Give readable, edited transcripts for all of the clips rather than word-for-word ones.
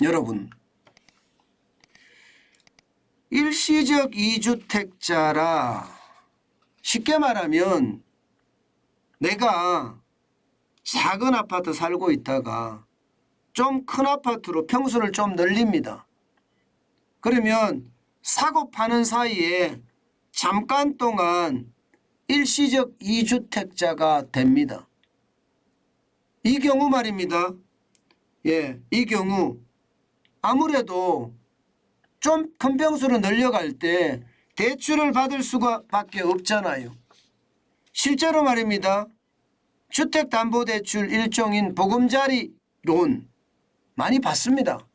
여러분, 일시적 이주택자라 쉽게 말하면 내가 작은 아파트 살고 있다가 좀 큰 아파트로 평수를 좀 늘립니다. 그러면 사고 파는 사이에 잠깐 동안 일시적 이주택자가 됩니다. 이 경우 말입니다. 이 경우 아무래도 좀 큰 평수로 늘려갈 때 대출을 받을 수가 밖에 없잖아요. 실제로 말입니다. 주택담보대출 일종인 보금자리 론 많이 받습니다.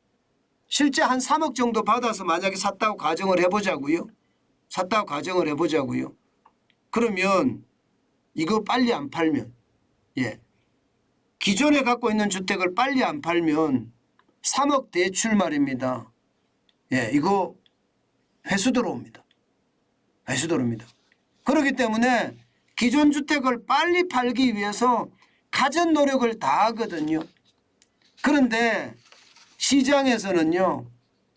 실제 한 3억 정도 받아서 만약에 샀다고 가정을 해보자고요. 그러면 이거 빨리 안 팔면 기존에 갖고 있는 주택을 빨리 안 팔면 3억 대출 말입니다. 이거 회수 들어옵니다. 그렇기 때문에 기존 주택을 빨리 팔기 위해서 갖은 노력을 다 하거든요. 그런데 시장에서는요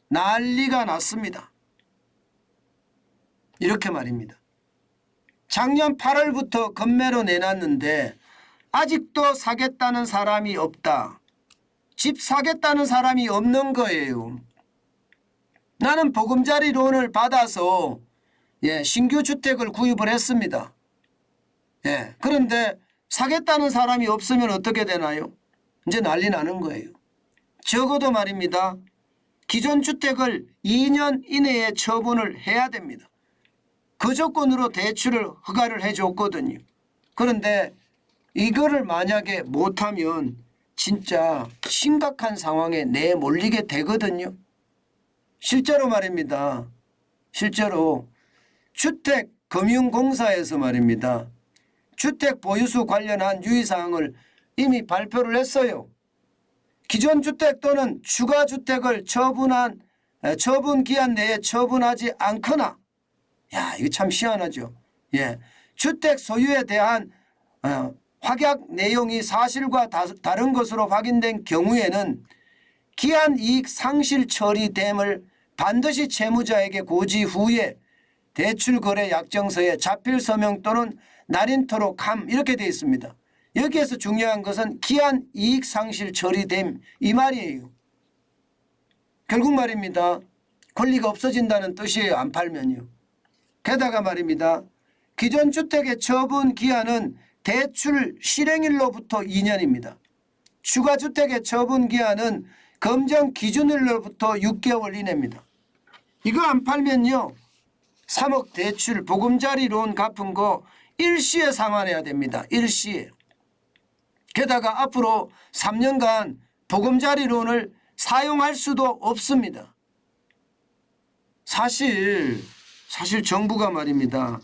난리가 났습니다. 이렇게 말입니다. 작년 8월부터 건매로 내놨는데 아직도 사겠다는 사람이 없다. 집 사겠다는 사람이 없는 거예요. 나는 보금자리 론을 받아서 신규 주택을 구입을 했습니다. 그런데 사겠다는 사람이 없으면 어떻게 되나요? 이제 난리 나는 거예요. 적어도 말입니다. 기존 주택을 2년 이내에 처분을 해야 됩니다. 그 조건으로 대출을 허가를 해줬거든요. 그런데 이거를 만약에 못하면 진짜 심각한 상황에 내몰리게 되거든요. 실제로 말입니다. 실제로 주택금융공사에서 말입니다. 주택 보유수 관련한 유의사항을 이미 발표를 했어요. 기존 주택 또는 추가 주택을 처분 기한 내에 처분하지 않거나, 이거 참 희한하죠. 주택 소유에 대한 확약 내용이 사실과 다른 것으로 확인된 경우에는 기한 이익 상실 처리됨을 반드시 채무자에게 고지 후에 대출거래 약정서에 자필 서명 또는 날인토록 함 이렇게 되어 있습니다. 여기에서 중요한 것은 기한 이익 상실 처리됨 이 말이에요. 결국 말입니다. 권리가 없어진다는 뜻이에요. 안 팔면요. 게다가 말입니다. 기존 주택의 처분 기한은 대출 실행일로부터 2년입니다. 추가 주택의 처분 기한은 검정 기준일로부터 6개월 이내입니다. 이거 안 팔면요. 3억 대출 보금자리 론 갚은 거 일시에 상환해야 됩니다. 일시에. 게다가 앞으로 3년간 보금자리 론을 사용할 수도 없습니다. 사실 정부가 말입니다.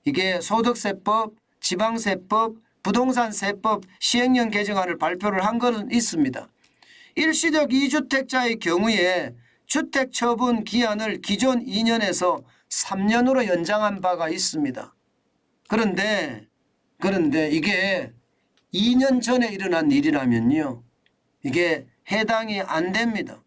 이게 소득세법, 지방세법, 부동산세법 시행령 개정안을 발표를 한 것은 있습니다. 일시적 이주택자의 경우에 주택 처분 기한을 기존 2년에서 3년으로 연장한 바가 있습니다. 그런데 이게 2년 전에 일어난 일이라면요. 이게 해당이 안 됩니다.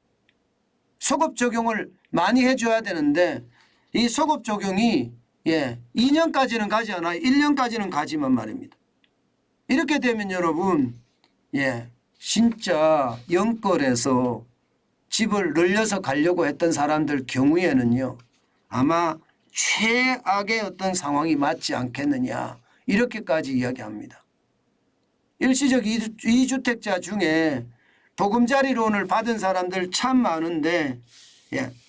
소급 적용을 많이 해줘야 되는데 이 소급 적용이 2년까지는 가지 않아요. 1년까지는 가지만 말입니다. 이렇게 되면 여러분 진짜 영끌에서 집을 늘려서 가려고 했던 사람들 경우에는요. 아마 최악의 어떤 상황이 맞지 않겠느냐 이렇게까지 이야기합니다. 일시적 이주택자 중에 보금자리 론을 받은 사람들 참 많은데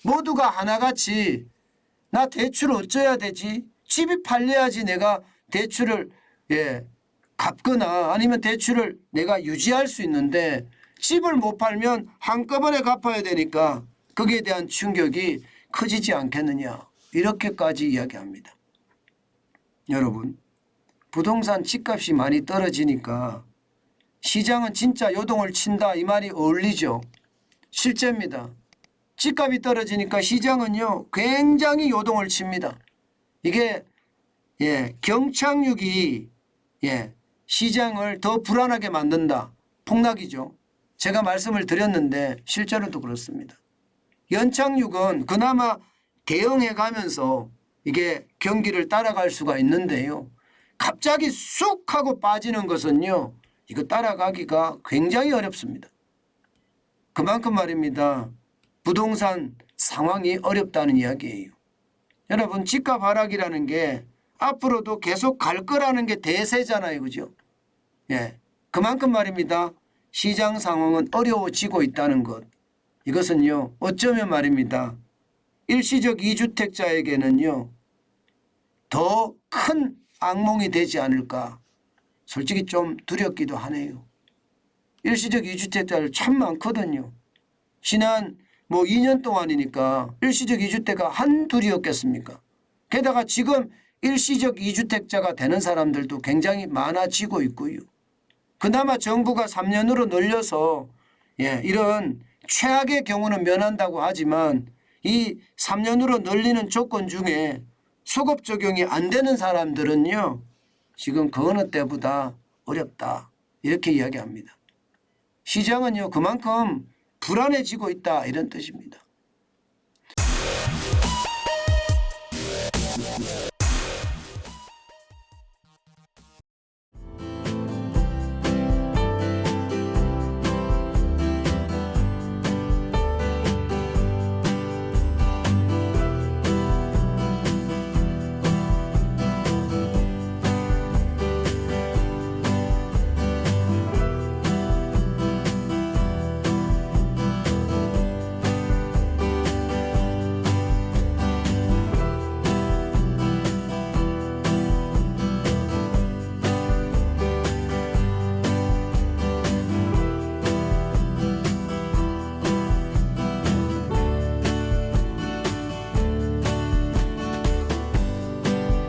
모두가 하나같이 나 대출 어쩌야 되지? 집이 팔려야지 내가 대출을 갚거나 아니면 대출을 내가 유지할 수 있는데 집을 못 팔면 한꺼번에 갚아야 되니까 거기에 대한 충격이 커지지 않겠느냐 이렇게까지 이야기합니다. 여러분 부동산 집값이 많이 떨어지니까 시장은 진짜 요동을 친다 이 말이 어울리죠. 실제입니다. 집값이 떨어지니까 시장은요 굉장히 요동을 칩니다. 이게 경착륙이 시장을 더 불안하게 만든다. 폭락이죠. 제가 말씀을 드렸는데 실제로도 그렇습니다. 연착륙은 그나마 대응해 가면서 이게 경기를 따라갈 수가 있는데요. 갑자기 쑥 하고 빠지는 것은요. 이거 따라가기가 굉장히 어렵습니다. 그만큼 말입니다. 부동산 상황이 어렵다는 이야기예요. 여러분 집값 하락이라는 게 앞으로도 계속 갈 거라는 게 대세잖아요. 그죠? 예. 그만큼 말입니다. 시장 상황은 어려워지고 있다는 것. 이것은요. 어쩌면 말입니다. 일시적 2주택자에게는요. 더 큰 악몽이 되지 않을까. 솔직히 좀 두렵기도 하네요. 일시적 2주택자를 참 많거든요. 지난 2년 동안이니까 일시적 2주택가 한둘이었겠습니까? 게다가 지금 일시적 2주택자가 되는 사람들도 굉장히 많아지고 있고요. 그나마 정부가 3년으로 늘려서 이런 최악의 경우는 면한다고 하지만 이 3년으로 늘리는 조건 중에 소급 적용이 안 되는 사람들은요. 지금 그 어느 때보다 어렵다. 이렇게 이야기합니다. 시장은요. 그만큼 불안해지고 있다. 이런 뜻입니다.